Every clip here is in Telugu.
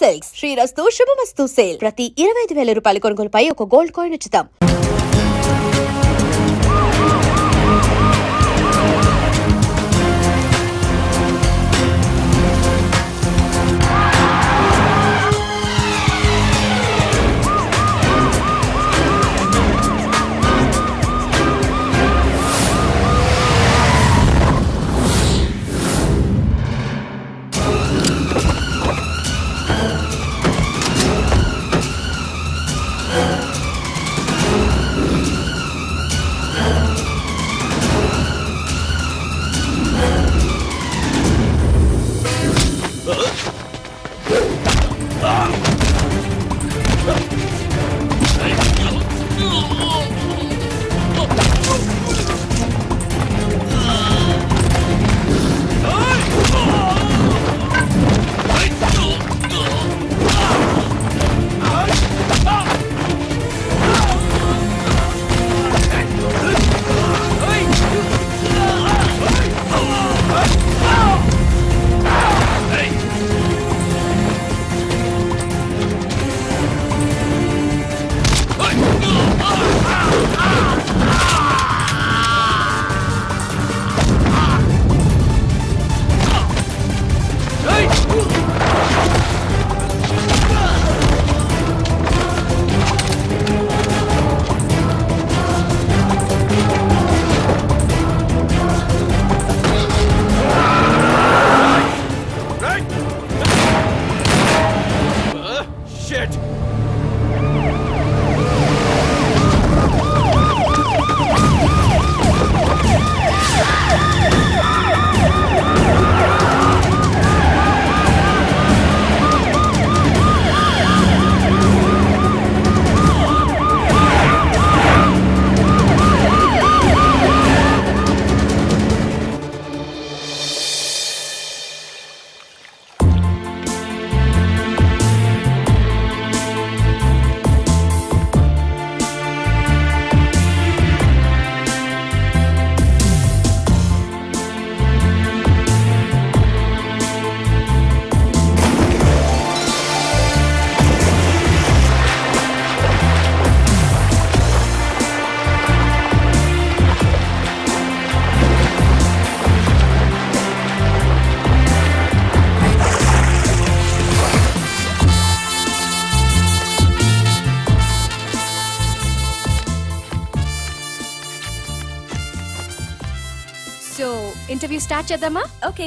సిల్క్స్ శ్రీరస్తు శుభమస్తు సేల్. ప్రతి 25,000 రూపాయల కొనుగోలుపై ఒక గోల్డ్ కాయిన్ ఉచితం. ఇంటర్వ్యూ స్టార్ట్ చేద్దామా? ఓకే.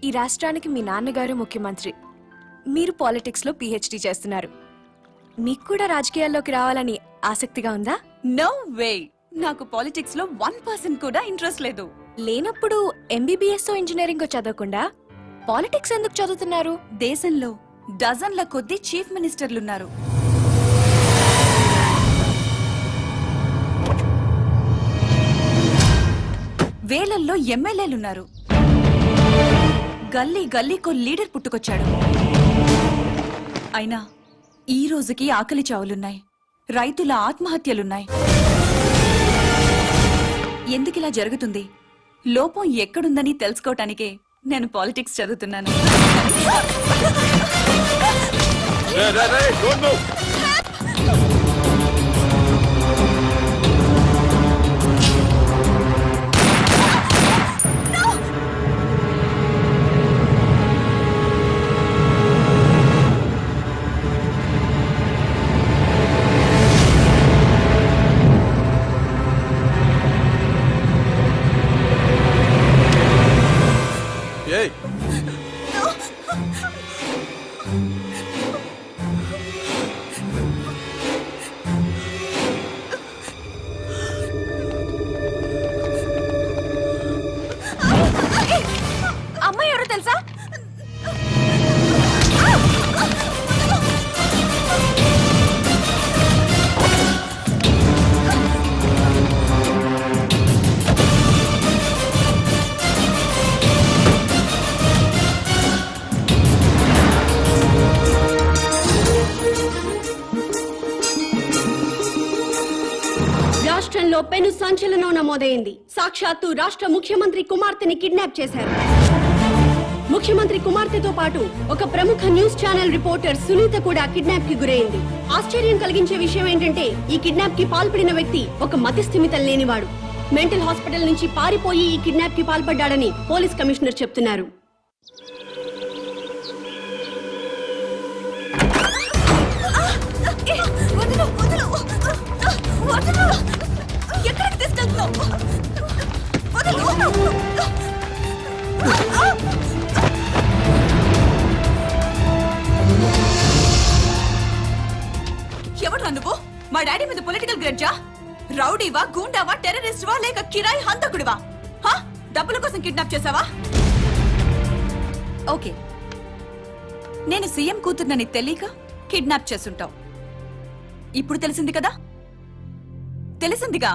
ఈ రాష్ట్రానికి మీ నాన్నగారు ముఖ్యమంత్రి, మీరు పాలిటిక్స్ లో PhD చేస్తున్నారు. మీకు కూడా రాజకీయాల్లోకి రావాలని ఆసక్తిగా ఉందా? నో వే, నాకు పాలిటిక్స్ లో 1% కూడా ఇంట్రెస్ట్ లేదు. లేనప్పుడు MBBS ఇంజనీరింగ్ చదవకుండా పాలిటిక్స్ ఎందుకు చదువుతున్నారు? దేశంలో డజన్ల కొద్దీ చీఫ్ మినిస్టర్లున్నారు. వేలల్లో ఎమ్మెల్యేలున్నారు. గల్లీ గల్లీకో లీడర్ పుట్టుకొచ్చాడు. అయినా ఈ రోజుకి ఆకలి చావులున్నాయి, రైతుల ఆత్మహత్యలున్నాయి. ఎందుకిలా జరుగుతుంది? లోపం ఎక్కడుందని తెలుసుకోవటానికే నేను పాలిటిక్స్ చదువుతున్నాను. అమ్మాయి ఎవరో తెలుసా? రాష్ట్రంలో పెను సంచలనం నమోదైంది. సాక్షాత్తు రాష్ట్ర ముఖ్యమంత్రి కుమార్తెని కిడ్నాప్ చేశారు. ముఖ్యమంత్రి కుమార్తెతో పాటు ఒక ప్రముఖ న్యూస్ ఛానల్ రిపోర్టర్ సునీత కూడా కిడ్నాప్ కి గురైంది. ఆశ్చర్యం కలిగించే విషయం ఏంటంటే ఈ కిడ్నాప్ కి పాల్పడిన వ్యక్తి ఒక మతిస్థిమితం లేనివాడు. మెంటల్ హాస్పిటల్ నుంచి పారిపోయి ఈ కిడ్నాప్ కి పాల్పడ్డాడని పోలీస్ కమిషనర్ చెప్తున్నారు. ఎవరు నువ్వు? మా డాడీ మీద పొలిటికల్ గ్రడ్జా? రౌడీవా, గూండావా, టెర్రరిస్టువా లేక కిరాయి హంతకుడివా? డబ్బుల కోసం కిడ్నాప్ చేసావా? ఓకే, నేను సీఎం కూతుర్నని తెలియక కిడ్నాప్ చేసుంటావు. ఇప్పుడు తెలిసింది కదా? తెలిసిందిగా.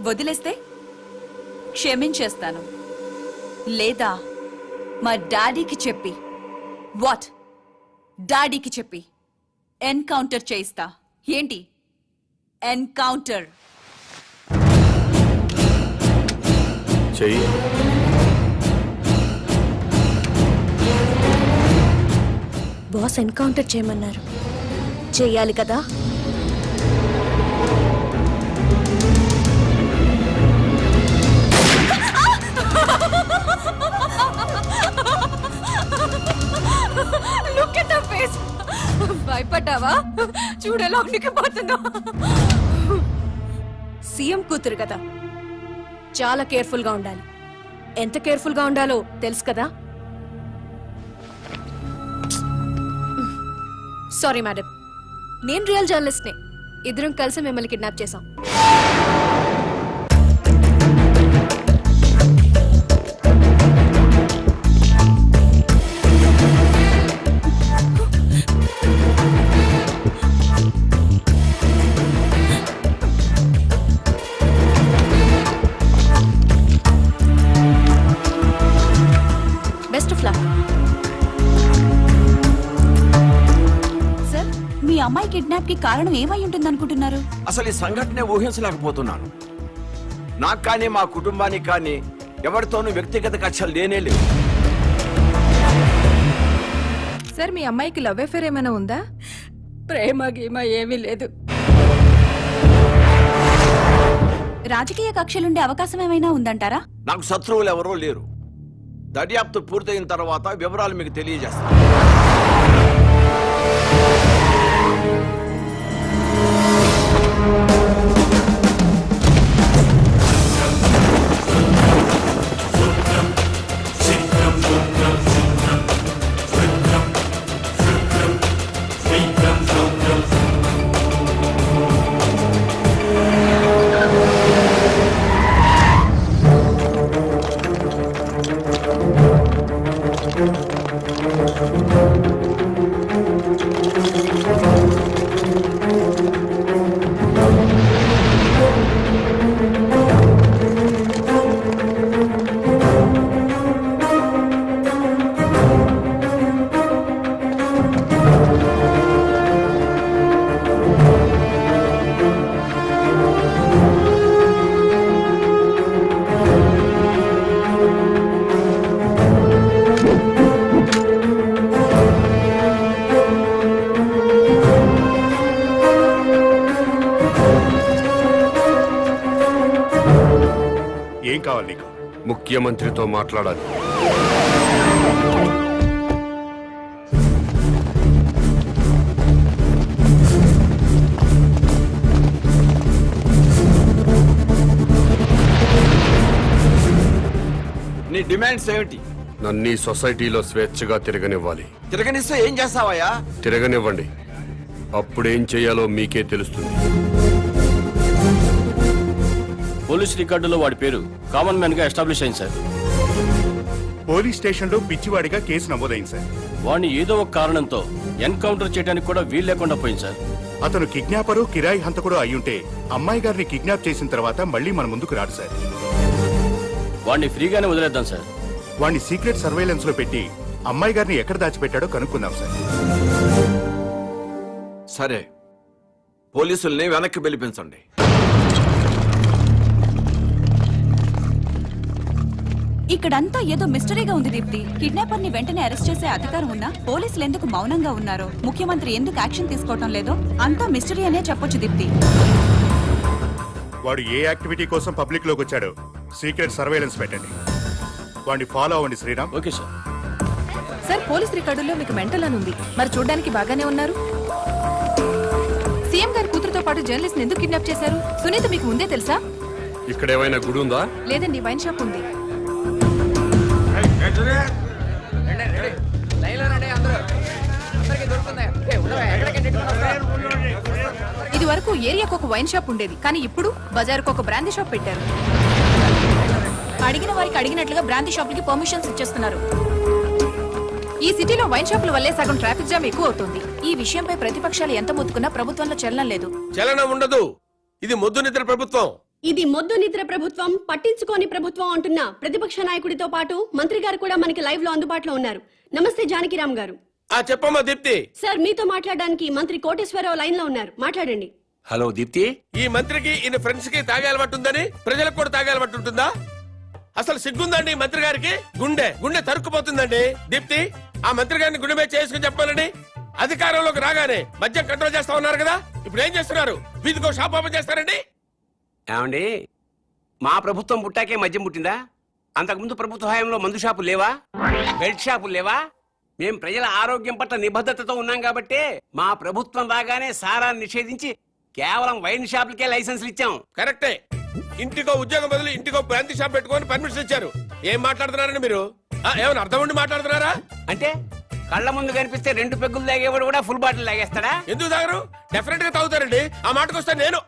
వదిలేస్తే క్షమించేస్తాను, లేదా మా డాడీకి చెప్పి డాడీకి చెప్పి ఎన్కౌంటర్ చేయిస్తా. ఏంటి ఎన్కౌంటర్? చెయ్యి. బాస్ ఎన్కౌంటర్ చేయమన్నారు, చెయ్యాలి కదా. భయపడ్డావా? చూడేలా ఉనికిపోతుందో. సీఎం కూతురు కదా, చాలా కేర్ఫుల్ గా ఉండాలి. ఎంత కేర్ఫుల్ గా ఉండాలో తెలుసు కదా. సారీ మేడం, నేను రియల్ జర్నలిస్ట్ నే. ఇద్దరం కలిసి మిమ్మల్ని కిడ్నాప్ చేశాం. Best of luck. సార్, మీ అమ్మాయి కిడ్నాప్ కి కారణం ఏమై ఉంటుంది అనుకుంటున్నారు? అసలు ఈ సంఘటన ఊహించలేకపోతున్నాను. నాకు కానీ మా కుటుంబానికి కానీ ఎవరితోనూ వ్యక్తిగత కక్షలు లేనే లేవు. సార్, మీ అమ్మాయికి లవ్ అఫేర్ ఏమైనా ఉందా? ప్రేమ గీమ ఏమీ లేదు. రాజకీయ కక్షలుండే అవకాశం ఏమైనా ఉందంటారా? నాకు శత్రువులు ఎవరూ లేరు. దర్యాప్తు పూర్తయిన తర్వాత వివరాలు మీకు తెలియజేస్తాను. ఏం కావాలి నీకు? ముఖ్యమంత్రితో మాట్లాడాలి. నీ డిమాండ్స్ ఏమిటి? నన్ను ఈ సొసైటీలో స్వేచ్ఛగా తిరగనివ్వాలి. తిరగనిస్తే ఏం చేస్తావయ్యా? తిరగనివ్వండి, అప్పుడేం చేయాలో మీకే తెలుస్తుంది. పోలీస్ రికార్డులో వాడి పేరు కామన్ మ్యాన్ గా ఎస్టాబ్లిష్ అయింది సార్. పోలీస్ స్టేషన్లో పిచ్చివాడిగా కేసు నమోదైంది సార్. వాడిని ఏదో ఒక కారణంతో ఎన్కౌంటర్ చేయడానికి కూడా వీలు లేకుండా పోయింది సార్. అతను కిడ్నాపరు, కిరాయి హంతకుడు అయ్యుంటే అమ్మాయి గారిని కిడ్నాప్ చేసిన తర్వాత మళ్ళీ మన ముందుకు రాడు సార్. వాడిని ఫ్రీగానే వదిలేద్దాం సార్. వాడిని సీక్రెట్ సర్వేలెన్స్ లో పెట్టి అమ్మాయి గారిని ఎక్కడ దాచిపెట్టాడో కనుక్కుందాం సార్. సరే, పోలీసుల్ని వెనక్కి పిలిపించండి. ఇక్కడంతా ఏదో మిస్టరీగా ఉంది దీప్తి. కిడ్నాపర్ ని వెంటనే అరెస్ట్ చేసే అధికారం ఉన్నా పోలీసులు ఎందుకు మౌనంగా ఉన్నారో, ముఖ్యమంత్రి ఎందుకు యాక్షన్ తీసుకోవటం లేదో అంతా మిస్టరీ అనే చెప్పొచ్చు దీప్తి. వాడు ఏ యాక్టివిటీ కోసం పబ్లిక్ లోకి వచ్చాడో సీక్రెట్ సర్వేలెన్స్ పెట్టండి. వాడిని ఫాలో అవ్వండి Sriram. Okay sir. Sir police రికార్డుల్లో మీకు మెంటల్ అని ఉంది, మరి చూడడానికి బాగానే ఉన్నారు. సీఎం గారి కూతురుతో పాటు జర్నలిస్ట్ ఎందుకు కిడ్నాప్ చేశారు? సునీత మీకు ముందే తెలుసా? ఇక్కడ ఏమైనా గుడి ఉందా? లేదండి, వైన్ షాప్ ఉంది. ఇది వరకు ఏరియాకు ఒక వైన్ షాప్ ఉండేది, కానీ ఇప్పుడు బజార్కు ఒక బ్రాందీ షాప్ పెట్టారు. అడిగిన వారికి అడిగినట్లుగా బ్రాంతి షాపులకి పర్మిషన్స్ ఇచ్చేస్తున్నారు. ఈ సిటీలో వైన్ షాపుల వల్లే సగం ట్రాఫిక్ జామ్ ఎక్కువ అవుతుంది. ఈ విషయంపై ప్రతిపక్షాలు ఎంత మొత్తుకున్నా ప్రభుత్వంలో చలనం లేదు. చలనం ఉండదు. ఇది మొద్దు నిద్ర ప్రభుత్వం. ఇది మొద్దు నిద్ర ప్రభుత్వం, పట్టించుకోని ప్రభుత్వం అంటున్న ప్రతిపక్ష నాయకుడితో పాటు మంత్రి గారు కూడా మనకి లైవ్ లో అందుబాటులో ఉన్నారు. నమస్తే జానకిరామ్ గారు. చెప్పమ్మా దీప్తి. సార్ మీతో మాట్లాడడానికి మంత్రి కోటేశ్వరరావు లైన్ లో ఉన్నారు, మాట్లాడండి. హలో దీప్తి. ఈ మంత్రికి ఈయన ఫ్రెండ్స్ కి తాగే అలవాటు ఉందని ప్రజలకు కూడా తాగే అలవాటు ఉంటుందా? అసలు సిగ్గుందండి ఈ మంత్రి గారికి. గుండె తరుక్కుపోతుందండి. దీప్తి, ఆ మంత్రి గారిని గుండె మీద చేసుకుని చెప్పాలండి. అధికారంలోకి రాగానే మద్యం కంట్రోల్ చేస్తా ఉన్నారు కదా, ఇప్పుడు ఏం చేస్తున్నారు? వీధికో షాప్ ఓపెన్ చేస్తారండి. ఏమండి, మా ప్రభుత్వం పుట్టాకే మద్యం పుట్టిందా? అంతకుముందు ప్రభుత్వ హయాంలో మందు షాపులు లేవా? బెల్ట్ షాపులు లేవా? మేం ప్రజల ఆరోగ్యం పట్ల నిబద్ధతతో ఉన్నాం కాబట్టే మా ప్రభుత్వం రాగానే సారాన్ని నిషేధించి కేవలం వైన్ షాపులకే లైసెన్సులు ఇచ్చాం. కరెక్టే. ఇంటికో ఉద్యోగం బదులు ఇంటికో బ్రాంతి షాప్ పెట్టుకొని పర్మిషన్ ఇచ్చారు. ఏం మాట్లాడుతున్నారండి మీరు? ఏమైనా అర్థం ఉండి మాట్లాడుతున్నారా? అంటే కళ్ళ ముందు కనిపిస్తే 2 పెగ్గులు తాగేవాడు కూడా ఫుల్ బాటిల్ తాగేస్తాడా? ఎందుకు తాగరు? డెఫినెట్ గా తాగుతారండి. ఆ మాటకు వస్తే నేను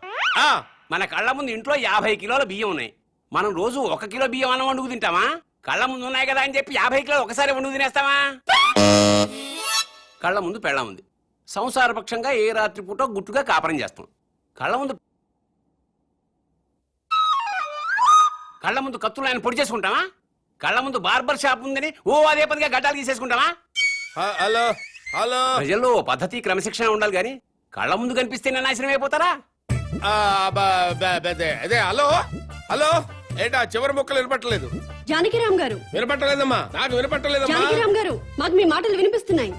మన కళ్ళ ముందు ఇంట్లో 50 కిలోల బియ్యం ఉన్నాయి. మనం రోజు 1 కిలో బియ్యం అన్నం వండుకు తింటామా? కళ్ళ ముందు ఉన్నాయి కదా అని చెప్పి 50 కిలోలు ఒకసారి వండుకు తినేస్తామా? కళ్ళ ముందు పెళ్ళం ఉంది. సంసారపక్షంగా ఏ రాత్రి పూట గుట్టుగా కాపురం చేస్తాం. కళ్ళ ముందు కత్తులు ఆయన పొడి చేసుకుంటామా? కళ్ళ ముందు బార్బర్ షాప్ ఉందని అదే పనిగా గడ్డాలు తీసేసుకుంటామా? హలో హలో, ప్రజల్లో పద్ధతి క్రమశిక్షణ ఉండాలి గాని కళ్ళ ముందు కనిపిస్తే నాశనం అయిపోతారా? అదే హలో హలో, ఏంటా చివరి మొక్కలు వినపట్టలేదు? జానకిరామ్ గారు. వినపట్టలేదమ్మా, నాకు వినపట్టలేదమ్మా. జానకిరామ్ గారు, మాకు మీ మాటలు వినిపిస్తున్నాయి.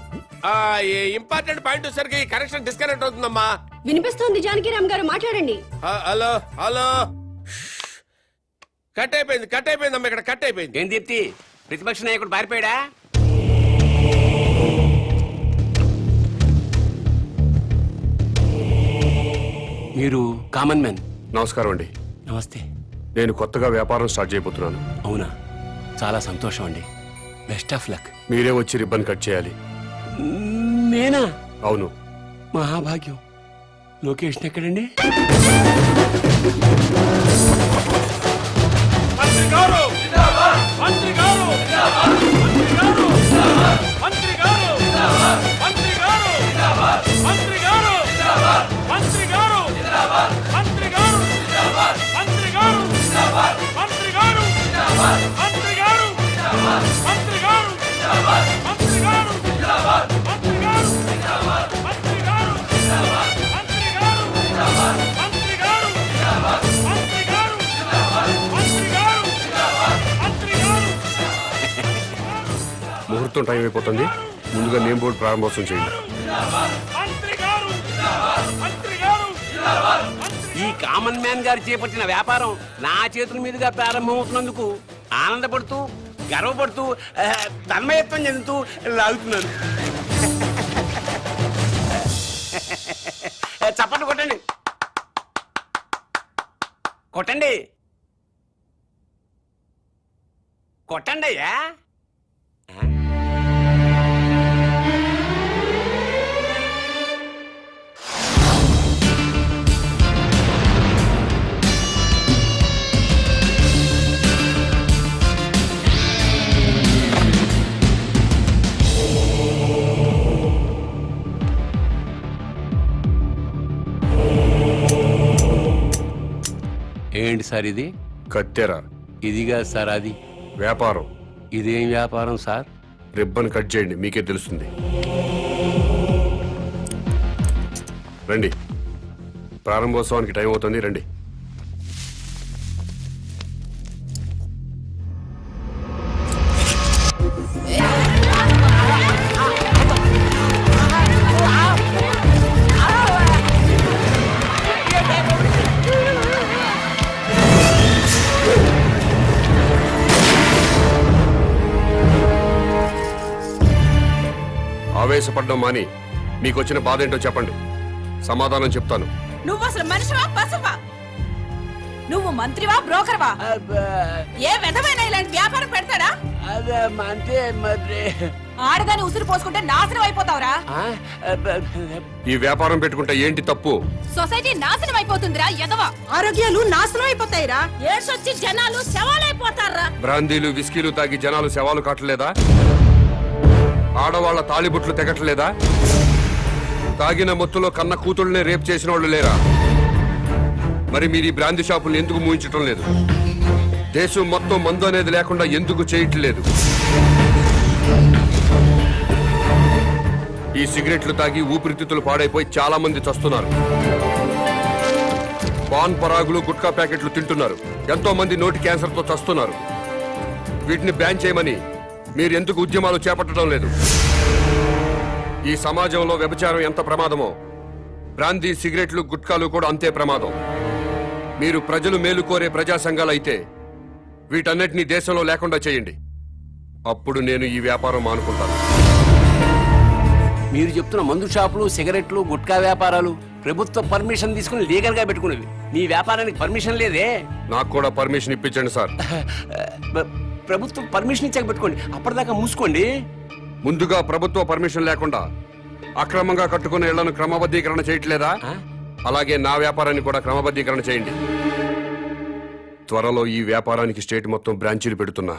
ఇంపార్టెంట్ పాయింట్ వచ్చేసరికి కనెక్షన్ డిస్కనెక్ట్ అవుతుందమ్మా. వినిపిస్తోంది జానకిరామ్ గారు, మాట్లాడండి. హలో హలో, కట్ అయిపోయిందమ్మా, ఇక్కడ కట్ అయిపోయింది. ఏం దీప్తి, ప్రతిపక్ష నాయకుడు పారిపోయాడా? మీరు కామన్ మ్యాన్. నమస్కారం అండి. నమస్తే. నేను కొత్తగా వ్యాపారం స్టార్ట్ చేయబోతున్నాను. అవునా, చాలా సంతోషం అండి. Best of luck. మీరే వచ్చి రిబ్బన్ కట్ చేయాలి. నేనా? అవును. మహాభాగ్యం. లొకేషన్ ఎక్కడండి? ముహూర్తం టైం అయిపోతుంది. ముందుగా నేమ్ బోర్డు ప్రారంభోత్సవం చేయండి. ఈ కామన్ మ్యాన్ గారు చేపట్టిన వ్యాపారం నా చేతుల మీదుగా ప్రారంభమవుతున్నందుకు ఆనందపడుతూ గర్వపడుతూ తన్మయత్వం చెందుతూ లాగుతున్నాను. చప్పట్లు కొట్టండి, కొట్టండి, కొట్టండి అయ్యా. ఏంటి సార్ ఇది? కత్తెర. ఇదిగా సార్ అది వ్యాపారం. ఇదేం వ్యాపారం సార్? రిబ్బన్ కట్ చేయండి, మీకే తెలుస్తుంది. రండి, ప్రారంభోత్సవానికి టైం అవుతుంది. రండి. ఆవేశపడ్డం మాని మీకు వచ్చిన బాధ ఏంటో చెప్పండి, సమాధానం చెప్తాను. నువ్వు అసలు మనిషివా పశువా? నువ్వు మంత్రివా బ్రోకర్వా? ఏ విధమైన ఇలాంటి వ్యాపారం పెడతాడా? అంటే మరి ఆడదాన్ని ఉసురు పోసుకుంటే నాశనం అయిపోతావురా. ఈ వ్యాపారం పెట్టుకుంటే ఏంటి తప్పు? సొసైటీ నాశనం అయిపోతుందిరా ఎదవా. ఆరోగ్యాలు నాశనం అయిపోతాయిరా. ఏడ్సొచ్చి జనాలు శవాలైపోతారా. బ్రాందీలు విస్కీలు తాగి జనాలు శవాలు కాటలేదా? ఆడవాళ్ల తాళిబుట్లు తెగట్లేదా? తాగిన మొత్తులో కన్న కూతుళ్ళనే రేప్ చేసిన వాళ్ళు లేరా? మరి మీరు ఈ బ్రాందీ షాపులు ఎందుకు మూయించటం లేదు? దేశం మొత్తం మందు అనేది లేకుండా ఎందుకు చేయట్లేదు? ఈ సిగరెట్లు తాగి ఊపిరితిత్తులు పాడైపోయి చాలా మంది చస్తున్నారు. పాన్ పరాగులు గుట్కా ప్యాకెట్లు తింటున్నారు. ఎంతో మంది నోటి క్యాన్సర్ తో చస్తున్నారు. వీటిని బ్యాన్ చేయమని మీరు ఎందుకు ఉద్యమాలు చేపట్టడం లేదు? ఈ సమాజంలో వ్యభిచారం ఎంత ప్రమాదమో బ్రాందీ సిగరెట్లు గుట్కాలు కూడా అంతే ప్రమాదం. మీరు ప్రజలు మేలు కోరే ప్రజా సంఘాలు అయితే వీటన్నిటినీ దేశంలో లేకుండా చేయండి. అప్పుడు నేను ఈ వ్యాపారం మానుకుంటాను. మీరు చెప్తున్న మందు షాపులు, సిగరెట్లు, గుట్కా వ్యాపారాలు ప్రభుత్వ పర్మిషన్ తీసుకుని లీగల్ గా పెట్టుకునేవి. మీ వ్యాపారానికి పర్మిషన్ లేదే. నాకు కూడా పర్మిషన్ ఇప్పించండి సార్. ప్రభుత్వం పర్మిషన్ ఇచ్చాక పెట్టుకోండి, అప్పటిదాకా మూసుకోండి. ముందుగా ప్రభుత్వ పర్మిషన్ లేకుండా అక్రమంగా కట్టుకున్న ఇళ్లను క్రమబద్ధీకరణ చేయట్లేదా? అలాగే నా వ్యాపారాన్ని కూడా క్రమబద్ధీకరణ చేయండి. త్వరలో ఈ వ్యాపారానికి స్టేట్ మొత్తం బ్రాంచీలు పెడుతున్నా.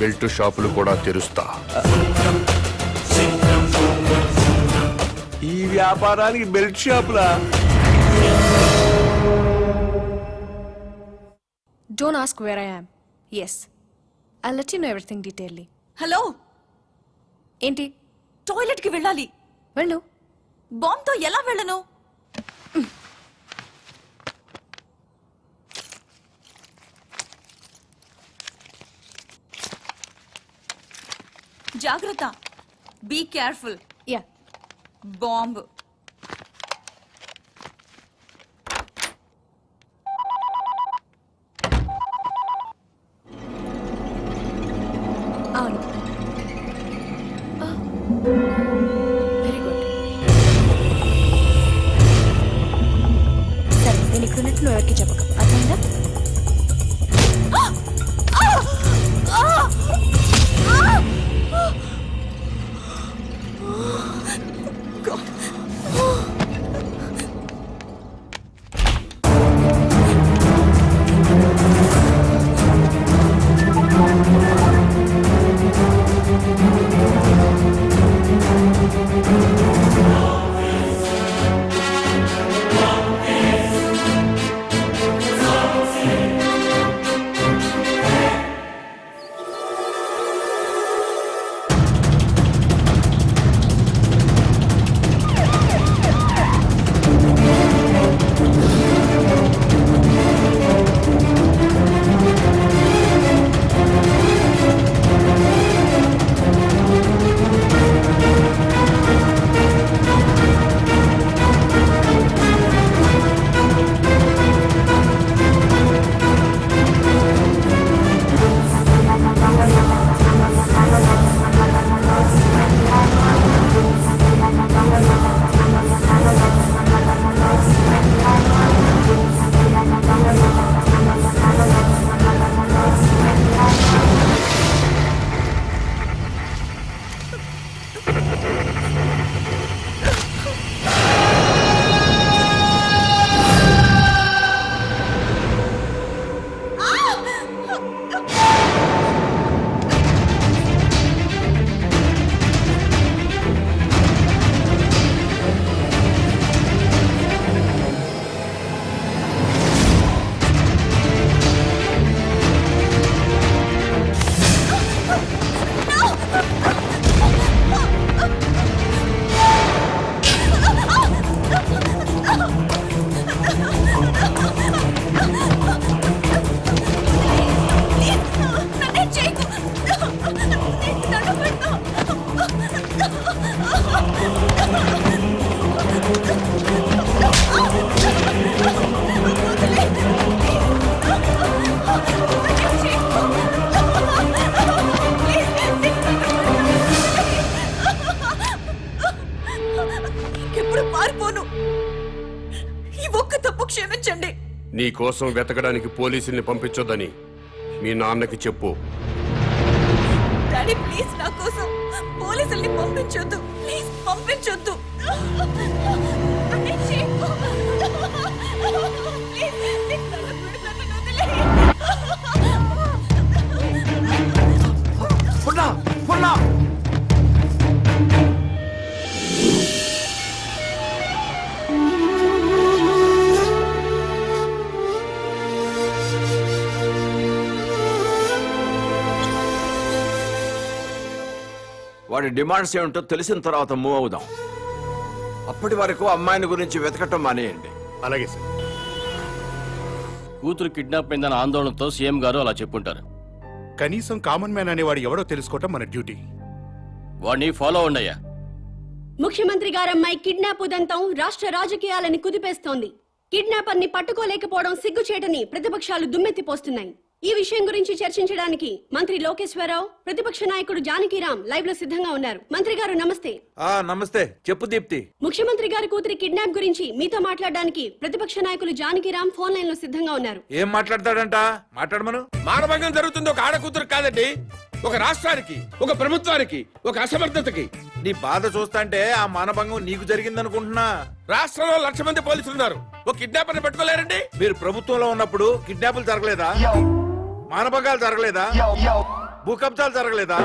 బెల్ట్ షాపులు కూడా తెరుస్తా. ఈ వ్యాపారానికి బెల్ట్ షాపులా? Don't ask where I am. Yes, I let you know everything detailedly. Hello, ఏంటి? టాయిలెట్ కి వెళ్ళాలి. వెళ్ళు. బాంబ్ తో ఎలా వెళ్ళను? జాగ్రత్త, బీ కేర్ఫుల్. యా. బాంబ్. అవును. Very good. సరే, నేను ఇక్కడ ఉన్నట్టు నువ్వు ఎవరికి చెప్పక, అర్థమైందా? నీ కోసం వెతకడానికి పోలీసుల్ని పంపించొద్దని మీ నాన్నకి చెప్పు. డాడీ ప్లీజ్ నా కోసం పోలీసుల్ని పంపించొద్దు, ప్లీజ్ పంపించొద్దు. అన్నయ్య, చేయకు. ప్లీజ్, నీకు నన్ను విడిపెట్టను, వదిలేయ్. వాడి డిమాండ్స్ ఏమిటో తెలిసిన తర్వాత మూవ్ అవుదాం. అప్పటి వరకు అమ్మాయిని గురించి వెతకటం మానేయండి. అలాగే సార్. కూతురు కిడ్నాప్ అయిందన్న ఆందోళనతో సీఎం గారు అలా చెప్పుంటారు. కనీసం కామన్ మ్యాన్ అనేవాడు ఎవడో తెలుసుకోవటం మన డ్యూటీ. వాడిని ఫాలో అవ్వండియ్యా. ముఖ్యమంత్రి గారమ్మాయి కిడ్నాప్ ఉదంతం రాష్ట్ర రాజకీయాలని కుదిపేస్తోంది. కిడ్నాపర్ ని పట్టుకోలేకపోవడం సిగ్గుచేటని ప్రతిపక్షాలు దుమ్మెత్తిపోస్తున్నాయి. ఈ విషయం గురించి చర్చించడానికి మంత్రి లోకేశ్వరరావు, ప్రతిపక్ష నాయకుడు జానకిరాం లైవ్ లో సిద్ధంగా ఉన్నారు. మంత్రి గారు నమస్తే. నమస్తే. చెప్పు దీప్తి. ముఖ్యమంత్రి గారి కూతురి కిడ్నాప్ గురించి మీతో మాట్లాడడానికి ప్రతిపక్ష నాయకులు జానకిరాం ఫోన్ లైన్ లో సిద్ధంగా ఉన్నారు. ఏం మాట్లాడతాడంట? మాట్లాడమను. మానభంగం జరుగుతుంది ఒక ఆడకూతురు కాదండి, ఒక రాష్ట్రానికి, ఒక ప్రభుత్వానికి, ఒక అసమర్థతకి. నీ బాధ చూస్తాంటే ఆ మానభంగం నీకు జరిగిందనుకుంటున్నా. రాష్ట్రంలో 1,00,000 మంది పోలీసులు ఉన్నారు, ఒక కిడ్నాపర్ని పట్టుకోలేరండి. మీరు ప్రభుత్వంలో ఉన్నప్పుడు కిడ్నాపులు జరగలేదా? మానభంగాలు జరగలేదా? భూకబ్జాలు జరగలేదా?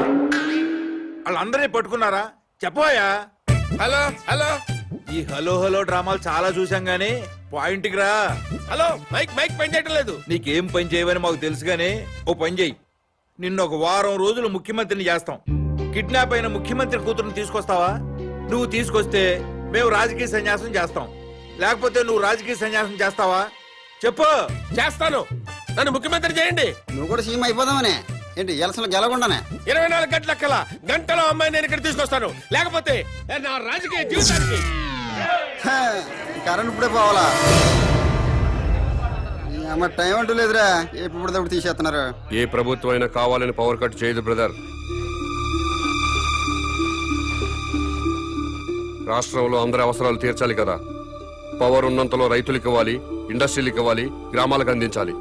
వాళ్ళందరినీ పట్టుకున్నారా? చెప్పోయా. హలో హలో, ఈ హలో హలో డ్రామాలు చాలా చూసాం గానీ పాయింట్కి రా. హలో, మైక్ మైక్ పని చేయటం లేదు. నీకేం పని చేయవని మాకు తెలుసు గానీ ఓ పని చెయ్యి. నిన్న ఒక వారం రోజులు ముఖ్యమంత్రిని చేస్తాం. కిడ్నాప్ అయిన ముఖ్యమంత్రి కూతురుని తీసుకొస్తావా? నువ్వు తీసుకొస్తే మేము రాజకీయ సన్యాసం చేస్తాం, లేకపోతే నువ్వు రాజకీయ సన్యాసం చేస్తావా? చెప్పు. చేస్తాను, నన్ను ముఖ్యమంత్రి చేయండి. నువ్వు కూడా సీఎం అయిపోదామనే ఏంటి? ఎలసలు గెలకుండానే 24 గంటల కల్లా గంటలో అమ్మాయి నేను ఇక్కడ తీసుకొస్తాను, లేకపోతే నా రాజకీయ జీవితానికి. కరెంట్ ఇప్పుడే పోవాలా? అమ్మ టైం అంటూ లేదురా, ఎప్పుడు తీసేస్తున్నారు. ఏ ప్రభుత్వం అయినా కావాలని పవర్ కట్ చేయదు బ్రదర్. రాష్ట్రంలో అందరి అవసరాలు తీర్చాలి కదా. పవర్ ఉన్నంతలో రైతులకు ఇవ్వాలి, ఇండస్ట్రీలకు ఇవ్వాలి, గ్రామాలకు అందించాలి.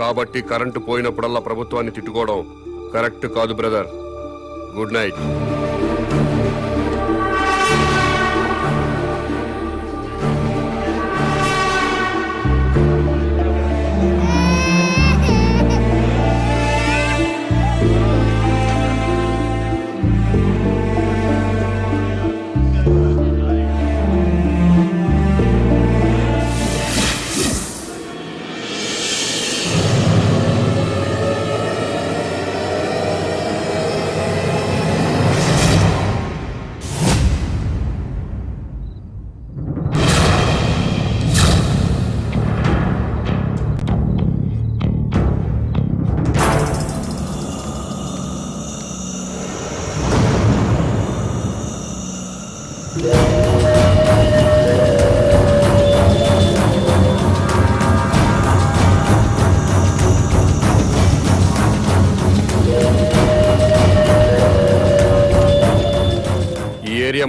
కాబట్టి కరెంటు పోయినప్పుడల్లా ప్రభుత్వాన్ని తిట్టుకోవడం కరెక్ట్ కాదు బ్రదర్. Good night.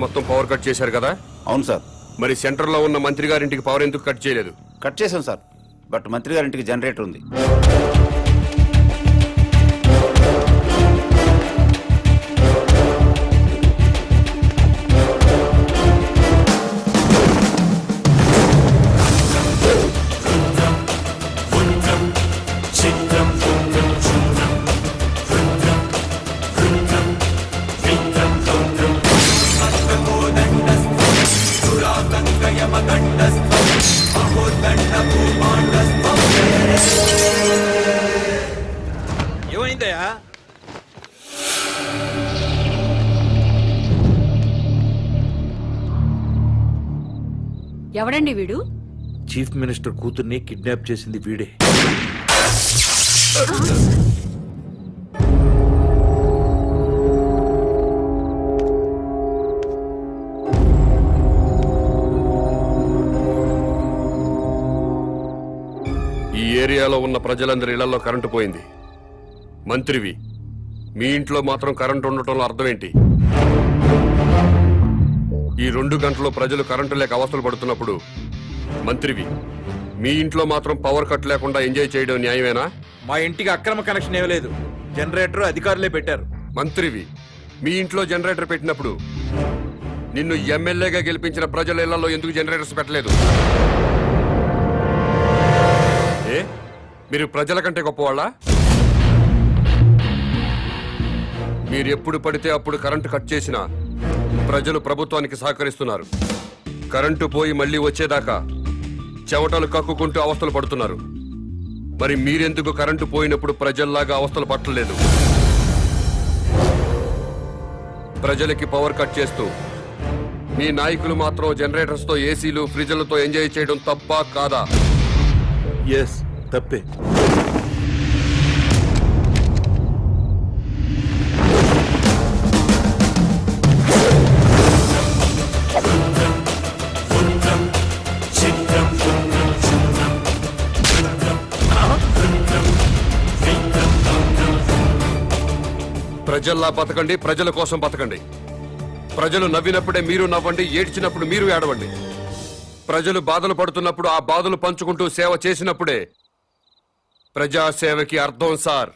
మొత్తం పవర్ కట్ చేశారు కదా? అవును సార్. మరి సెంటర్ లో ఉన్న మంత్రి గారింటికి పవర్ ఎందుకు కట్ చేయలేదు? కట్ చేశాం సార్, బట్ మంత్రి గారింటికి జనరేటర్ ఉంది. ఏమైందయ్యా? ఎవడండి వీడు? చీఫ్ మినిస్టర్ కూతుర్ని కిడ్నాప్ చేసింది వీడే. ఈ ఏరియాలో ఉన్న ప్రజలందరి ఇళ్లలో కరెంటు పోయింది. మంత్రివి, మీ ఇంట్లో మాత్రం కరెంటు ఉండటంలో అర్థం ఏంటి? ఈ 2 గంటలు ప్రజలు కరెంటు లేక అవస్థలు పడుతున్నప్పుడు మంత్రివి, మీ ఇంట్లో మాత్రం పవర్ కట్ లేకుండా ఎంజాయ్ చేయడం న్యాయమేనా? మా ఇంటికి అక్రమ కనెక్షన్ ఏమీ లేదు. జనరేటర్ అధికారులే పెట్టారు. మంత్రివి, మీ ఇంట్లో జనరేటర్ పెట్టినప్పుడు నిన్ను ఎమ్మెల్యేగా గెలిపించిన ప్రజల ఇళ్లలో ఎందుకు జనరేటర్స్ పెట్టలేదు? ఏ మీరు ప్రజల కంటే గొప్పవాళ్ళా? మీరు ఎప్పుడు పడితే అప్పుడు కరెంటు కట్ చేసినా ప్రజలు ప్రభుత్వానికి సహకరిస్తున్నారు. కరెంటు పోయి మళ్ళీ వచ్చేదాకా చెమటలు కక్కుకుంటూ అవస్థలు పడుతున్నారు. మరి మీరెందుకు కరెంటు పోయినప్పుడు ప్రజల్లాగా అవస్థలు పట్టలేదు? ప్రజలకి పవర్ కట్ చేస్తూ మీ నాయకులు మాత్రం జనరేటర్స్ తో, ఏసీలు, ఫ్రిడ్జ్లతో ఎంజాయ్ చేయడం తప్పా కాదా? ఎస్, తప్పే. ప్రజల్లా బతకండి, ప్రజల కోసం బతకండి. ప్రజలు నవ్వినప్పుడే మీరు నవ్వండి, ఏడ్చినప్పుడు మీరు ఏడవండి. ప్రజలు బాధలు పడుతున్నప్పుడు ఆ బాధలు పంచుకుంటూ సేవ చేసినప్పుడే ప్రజాసేవకి అర్థం సార్.